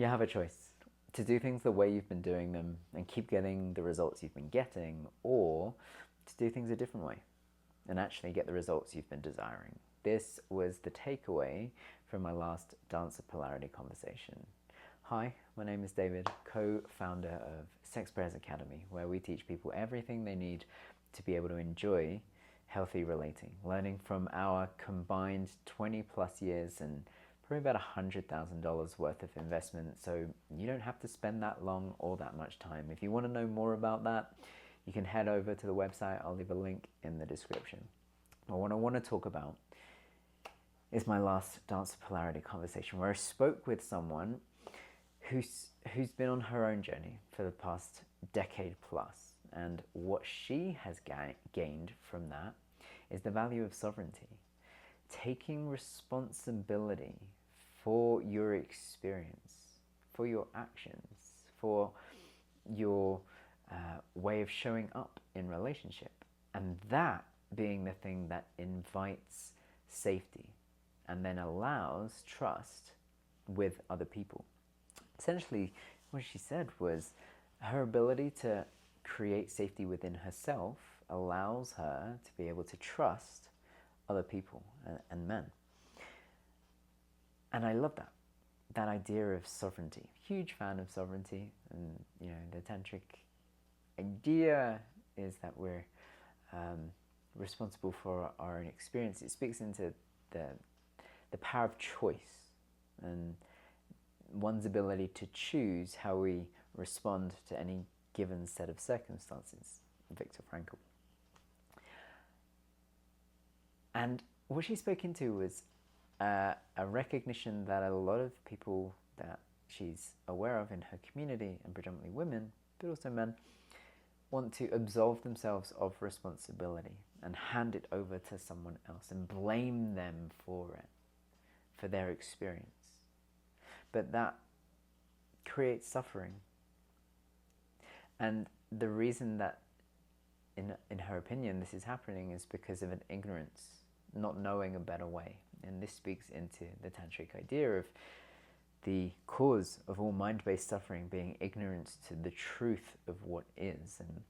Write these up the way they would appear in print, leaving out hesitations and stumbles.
You have a choice to do things the way you've been doing them and keep getting the results you've been getting, or to do things a different way and actually get the results you've been desiring. This was the takeaway from my last Dancer Polarity conversation. Hi, my name is David, co-founder of Sex.Prayers Academy, where we teach people everything they need to be able to enjoy healthy relating, learning from our combined 20 plus years and probably about $100,000 worth of investment, so you don't have to spend that long or that much time. If you want to know more about that, you can head over to the website. I'll leave a link in the description. But what I want to talk about is my last Dancer Polarity conversation, where I spoke with someone who's been on her own journey for the past decade plus, and what she has gained from that is the value of sovereignty, taking responsibility for your experience, for your actions, for your way of showing up in relationship, and that being the thing that invites safety and then allows trust with other people. Essentially, what she said was her ability to create safety within herself allows her to be able to trust other people and men. And I love that idea of sovereignty. Huge fan of sovereignty, and the tantric idea is that we're responsible for our own experience. It speaks into the power of choice and one's ability to choose how we respond to any given set of circumstances. Viktor Frankl. And what she spoke into was a recognition that a lot of people that she's aware of in her community, and predominantly women, but also men, want to absolve themselves of responsibility and hand it over to someone else and blame them for it, for their experience. But that creates suffering. And the reason that, in her opinion, this is happening is because of an ignorance, not knowing a better way. And this speaks into the tantric idea of the cause of all mind-based suffering being ignorance to the truth of what is. And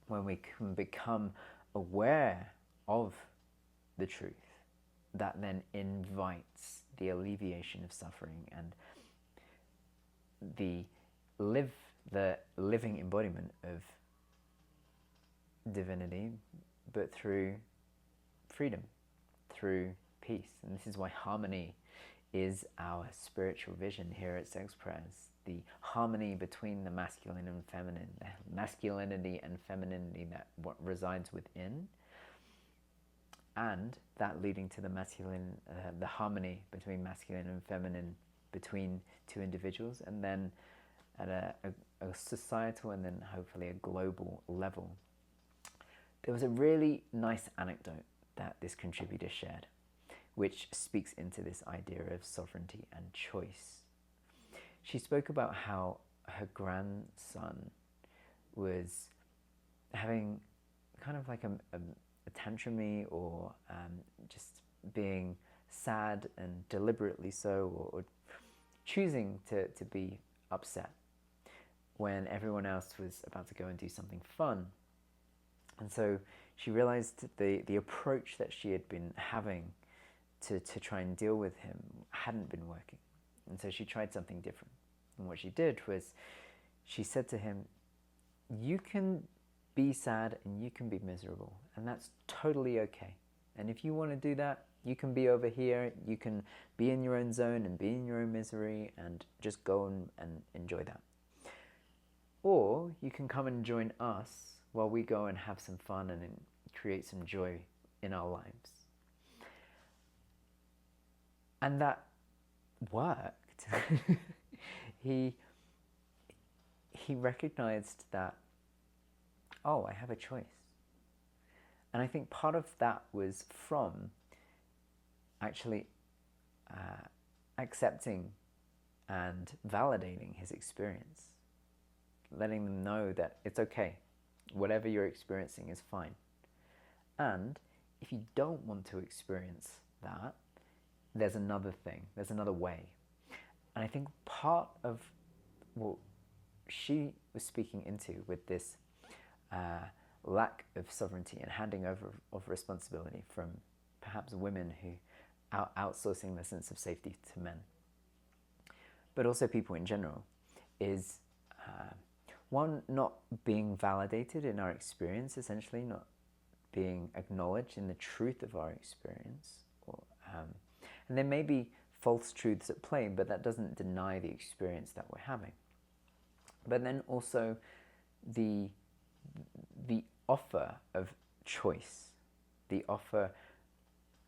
when we can become aware of the truth, that then invites the alleviation of suffering and the living embodiment of divinity, but through freedom, through peace. And this is why harmony is our spiritual vision here at Sex.Prayers. The harmony between the masculine and feminine, the masculinity and femininity that what resides within, and that leading to the harmony between masculine and feminine between two individuals, and then at a societal and then hopefully a global level. There was a really nice anecdote that this contributor shared, which speaks into this idea of sovereignty and choice. She spoke about how her grandson was having kind of like a tantrumy, or just being sad and deliberately so, or choosing to be upset when everyone else was about to go and do something fun. And so she realized the approach that she had been having to try and deal with him hadn't been working. And so she tried something different. And what she did was she said to him, you can be sad and you can be miserable, and that's totally okay. And if you want to do that, you can be over here, you can be in your own zone and be in your own misery and just go and enjoy that. Or you can come and join us while we go and have some fun and create some joy in our lives. And that worked. He recognized that, oh, I have a choice. And I think part of that was from actually accepting and validating his experience, letting them know that it's okay, whatever you're experiencing is fine. And if you don't want to experience that, there's another thing, there's another way. And I think part of what she was speaking into with this lack of sovereignty and handing over of responsibility from perhaps women who are outsourcing their sense of safety to men, but also people in general, is one, not being validated in our experience, essentially not being acknowledged in the truth of our experience. And there may be false truths at play, but that doesn't deny the experience that we're having. But then also the offer of choice, the offer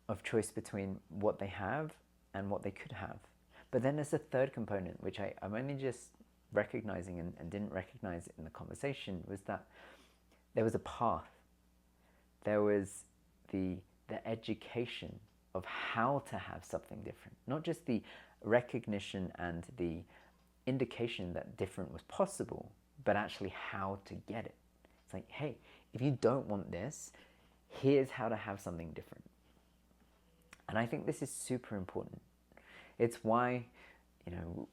of choice between what they have and what they could have. But then there's a third component, which I'm only just recognizing and didn't recognize in the conversation, was that there was a path. There was the education of how to have something different. Not just the recognition and the indication that different was possible, but actually how to get it. It's like, hey, if you don't want this, here's how to have something different. And I think this is super important. It's why,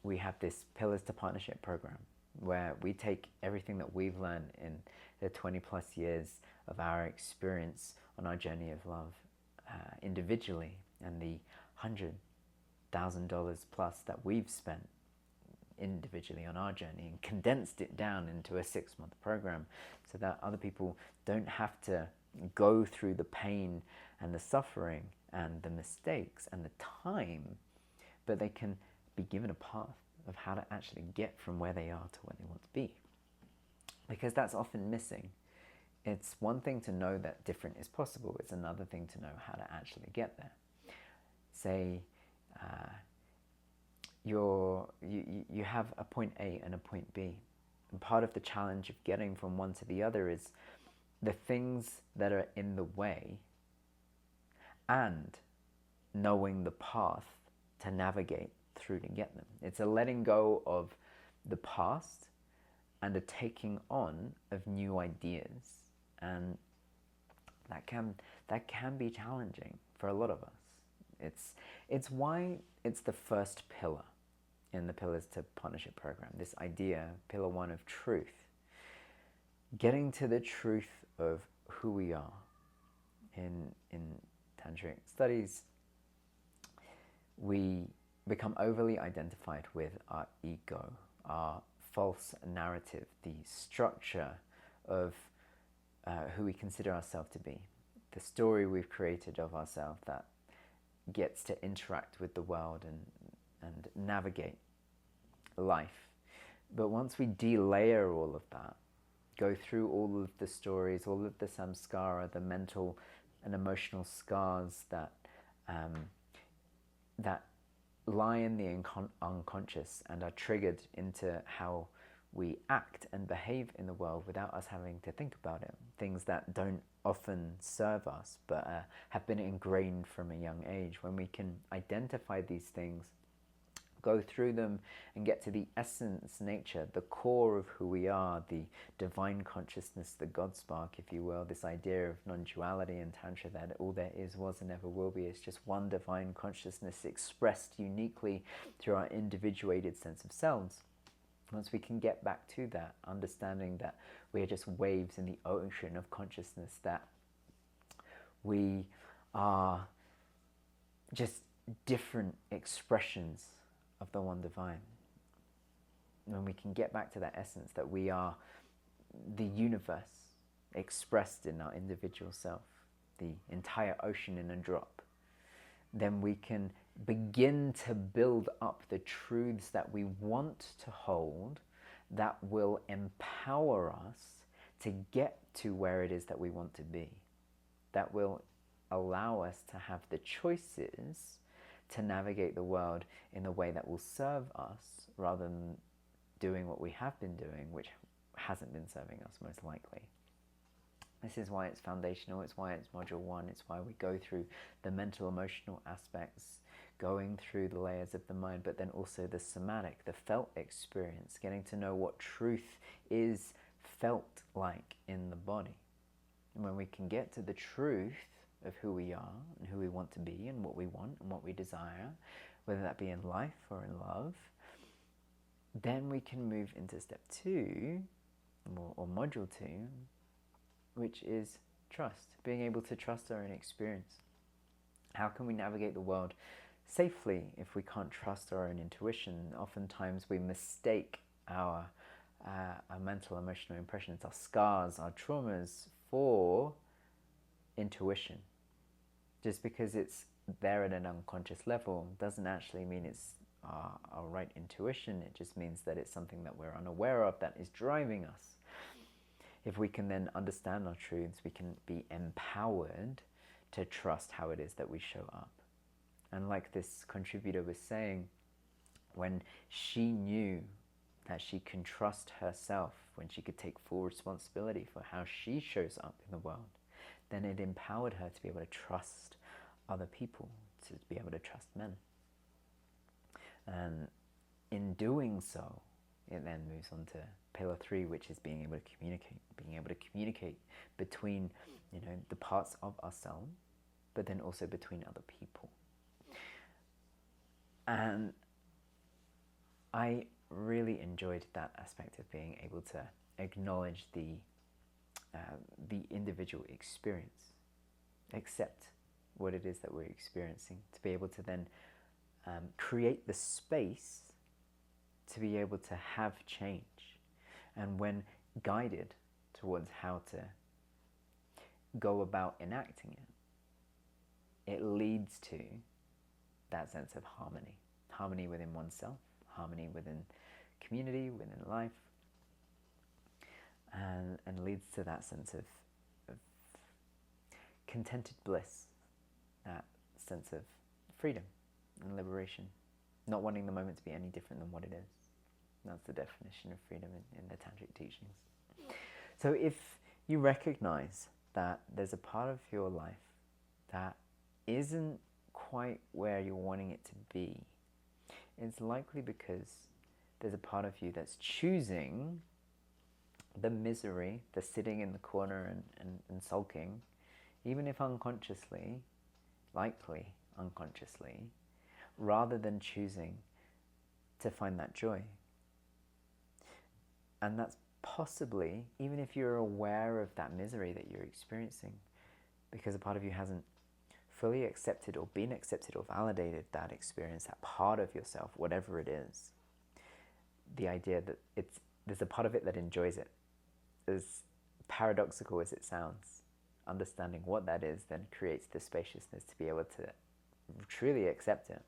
we have this Pillars to Partnership program, where we take everything that we've learned in the 20 plus years of our experience on our journey of love individually, and the $100,000 plus that we've spent individually on our journey, and condensed it down into a 6-month program so that other people don't have to go through the pain and the suffering and the mistakes and the time, but they can be given a path of how to actually get from where they are to where they want to be. Because that's often missing. It's one thing to know that different is possible. It's another thing to know how to actually get there. Say you have a point A and a point B. And part of the challenge of getting from one to the other is the things that are in the way and knowing the path to navigate through to get them. It's a letting go of the past and a taking on of new ideas. And that can be challenging for a lot of us. It's why it's the first pillar in the Pillars to Partnership program. This idea, pillar 1 of truth. Getting to the truth of who we are. In tantric studies, we become overly identified with our ego, our false narrative, the structure of who we consider ourselves to be, the story we've created of ourselves that gets to interact with the world and navigate life. But once we delayer all of that, go through all of the stories, all of the samskara, the mental and emotional scars that lie in the unconscious and are triggered into how we act and behave in the world without us having to think about it. Things that don't often serve us, but have been ingrained from a young age. When we can identify these things, go through them and get to the essence, nature, the core of who we are, the divine consciousness, the God spark, if you will, this idea of non-duality in Tantra, that all there is, was, and ever will be is just one divine consciousness expressed uniquely through our individuated sense of selves. Once we can get back to that, understanding that we are just waves in the ocean of consciousness, that we are just different expressions of the one divine. When we can get back to that essence, that we are the universe expressed in our individual self, the entire ocean in a drop, then we can begin to build up the truths that we want to hold that will empower us to get to where it is that we want to be. That will allow us to have the choices to navigate the world in a way that will serve us rather than doing what we have been doing, which hasn't been serving us most likely. This is why it's foundational, it's why it's module 1, it's why we go through the mental, emotional aspects, going through the layers of the mind, but then also the somatic, the felt experience, getting to know what truth is felt like in the body. And when we can get to the truth of who we are and who we want to be and what we want and what we desire, whether that be in life or in love, then we can move into step 2, or module 2, which is trust, being able to trust our own experience. How can we navigate the world safely if we can't trust our own intuition? Oftentimes we mistake our mental, emotional impressions, our scars, our traumas for intuition. Just because it's there at an unconscious level doesn't actually mean it's our right intuition. It just means that it's something that we're unaware of that is driving us. If we can then understand our truths, we can be empowered to trust how it is that we show up. And like this contributor was saying, when she knew that she can trust herself, when she could take full responsibility for how she shows up in the world, then it empowered her to be able to trust other people, to be able to trust men. And in doing so, it then moves on to pillar 3, which is being able to communicate between, the parts of ourselves, but then also between other people. And I really enjoyed that aspect of being able to acknowledge the individual experience, accept what it is that we're experiencing, to be able to then create the space to be able to have change. And when guided towards how to go about enacting it, it leads to that sense of harmony within oneself, harmony within community, within life, and leads to that sense of contented bliss, that sense of freedom and liberation, not wanting the moment to be any different than what it is. That's the definition of freedom in the tantric teachings. So if you recognize that there's a part of your life that isn't quite where you're wanting it to be, it's likely because there's a part of you that's choosing the misery, the sitting in the corner and sulking, even if unconsciously, likely unconsciously, rather than choosing to find that joy. And that's possibly, even if you're aware of that misery that you're experiencing, because a part of you hasn't fully accepted or been accepted or validated that experience, that part of yourself, whatever it is. The idea that there's a part of it that enjoys it. As paradoxical as it sounds, understanding what that is then creates the spaciousness to be able to truly accept it,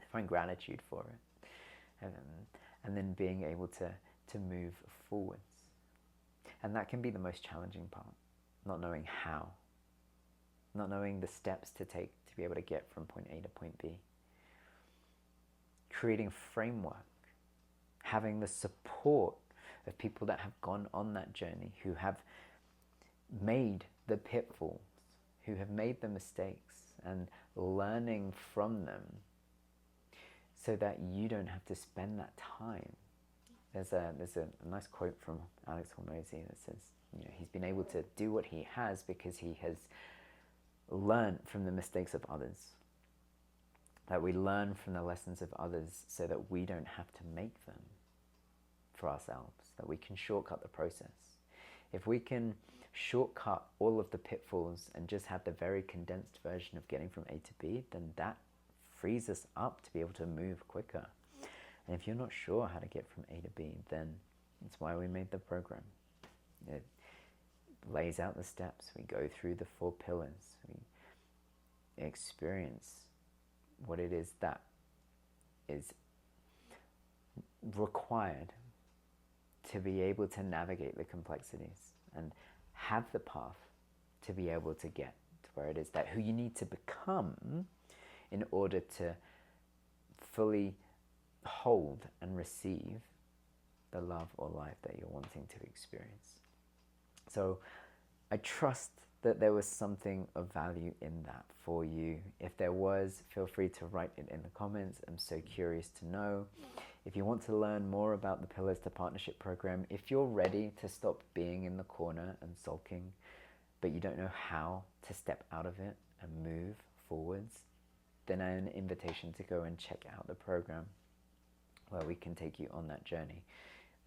to find gratitude for it, and then being able to move forwards. And that can be the most challenging part, not knowing how, not knowing the steps to take to be able to get from point A to point B. Creating framework, having the support of people that have gone on that journey, who have made the pitfalls, who have made the mistakes, and learning from them so that you don't have to spend that time. There's a nice quote from Alex Hormozy that says, he's been able to do what he has because he has learned from the mistakes of others. That we learn from the lessons of others so that we don't have to make them for ourselves, that we can shortcut the process. If we can shortcut all of the pitfalls and just have the very condensed version of getting from A to B, then that frees us up to be able to move quicker. And if you're not sure how to get from A to B, then that's why we made the program. It lays out the steps. We go through the 4 pillars. We experience what it is that is required to be able to navigate the complexities and have the path to be able to get to where it is that who you need to become in order to fully hold and receive the love or life that you're wanting to experience. So I trust that there was something of value in that for you. If there was, feel free to write it in the comments. I'm so curious to know. If you want to learn more about the Pillars to Partnership program, if you're ready to stop being in the corner and sulking, but you don't know how to step out of it and move forwards, then an invitation to go and check out the program. where we can take you on that journey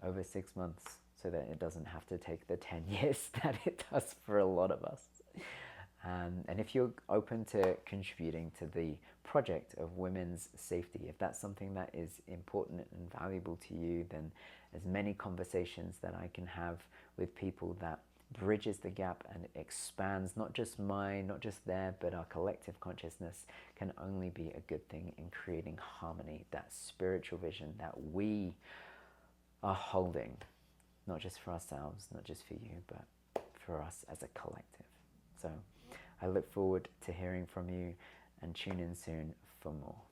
over 6 months, so that it doesn't have to take the 10 years that it does for a lot of us. And if you're open to contributing to the project of women's safety, if that's something that is important and valuable to you, then as many conversations that I can have with people that bridges the gap and expands not just mine, not just their, but our collective consciousness, can only be a good thing in creating harmony, that spiritual vision that we are holding, not just for ourselves, not just for you, but for us as a collective. So I look forward to hearing from you, and tune in soon for more.